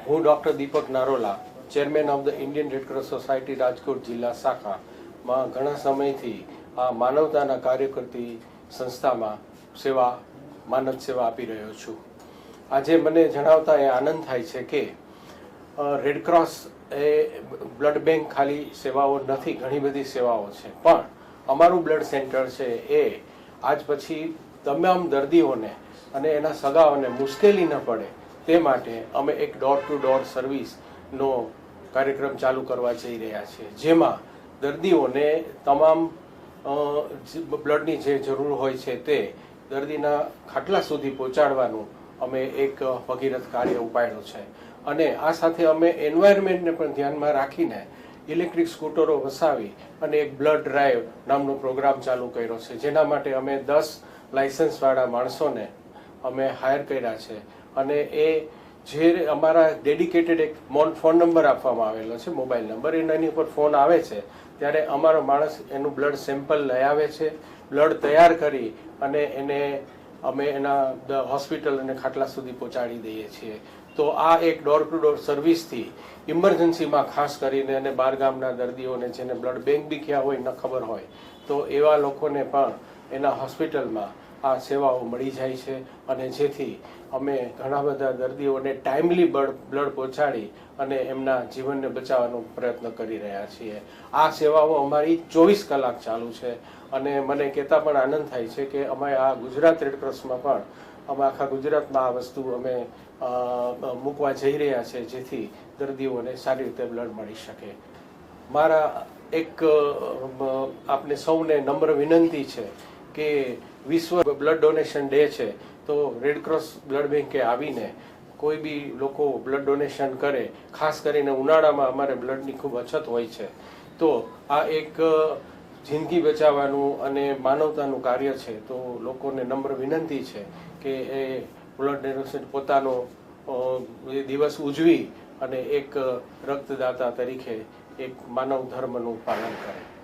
હું doctor Deepak Narola, chairman of the Indian red cross society Rajkot જિલ્લા શાખામાં ઘણા સમયથી આ માનવતાના કાર્ય કરતી સંસ્થામાં માનવ સેવા આપી રહ્યો છું. આજે મને જણાવતા એ આનંદ થાય છે કે રેડક્રોસ એ બ્લડ બેંક ખાલી સેવાઓ નથી, ઘણી બધી સેવાઓ છે, પણ અમારું બ્લડ સેન્ટર છે એ આજ પછી તમામ દર્દીઓને અને એના સગાઓને મુશ્કેલી ન પડે તે માટે અમે એક ડોર ટુ ડોર સર્વિસનો કાર્યક્રમ ચાલુ કરવા જઈ રહ્યા છીએ, જેમાં દર્દીઓને તમામ બ્લડની જે જરૂર હોય છે તે દર્દીના ખાટલા સુધી પહોંચાડવાનું અમે એક ભગીરથ કાર્ય ઉપાડ્યું છે. અને આ સાથે અમે એન્વાયરમેન્ટને પણ ધ્યાનમાં રાખીને ઇલેક્ટ્રિક સ્કૂટરો વસાવી અને એક બ્લડ ડ્રાઈવ નામનો પ્રોગ્રામ ચાલુ કર્યો છે, જેના માટે અમે 10 લાયસન્સવાળા માણસોને અમે હાયર કર્યા છે. અને એ જે અમારા ડેડિકેટેડ એક ફોન નંબર આપવામાં આવેલો છે, મોબાઈલ નંબર, એની ઉપર ફોન આવે છે ત્યારે અમારો માણસ એનું બ્લડ સેમ્પલ લઈ આવે છે, બ્લડ તૈયાર કરી અને એને અમે એના હોસ્પિટલ અને ખાટલા સુધી પહોંચાડી દઈએ છીએ. તો આ એક ડોર ટુ ડોર સર્વિસથી ઇમરજન્સીમાં ખાસ કરીને અને બહાર ગામના દર્દીઓને જેને બ્લડ બેંક બી ક્યાં હોય ન ખબર હોય તો એવા લોકોને પણ એના હોસ્પિટલમાં આ સેવાઓ મળી જાય છે. અને જેથી અમે ઘણા બધા દર્દીઓને ટાઈમલી બ્લડ પહોંચાડી અને એમના જીવનને બચાવવાનો પ્રયત્ન કરી રહ્યા છીએ. આ સેવાઓ અમારી 24 કલાક ચાલુ છે અને મને કહેતા પણ આનંદ થાય છે કે અમે આ ગુજરાત રેડક્રોસમાં પણ અમે આખા ગુજરાતમાં આ વસ્તુ અમે મૂકવા જઈ રહ્યા છે, જેથી દર્દીઓને સારી રીતે બ્લડ મળી શકે. મારા એક આપને સૌને નમ્ર વિનંતી છે કે વિશ્વ બ્લડ ડોનેશન ડે છે, તો રેડક્રોસ બ્લડ બેંકે આવીને કોઈ બી લોકો બ્લડ ડોનેશન કરે, ખાસ કરીને ઉનાળામાં અમારે બ્લડની ખૂબ અછત હોય છે, તો આ એક જિંદગી બચાવવાનું અને માનવતાનું કાર્ય છે. તો લોકોને નમ્ર વિનંતી છે કે એ બ્લડ ડોનેશન પોતાનો દિવસ ઉજવી અને એક રક્તદાતા તરીકે એક માનવ ધર્મનું પાલન કરે.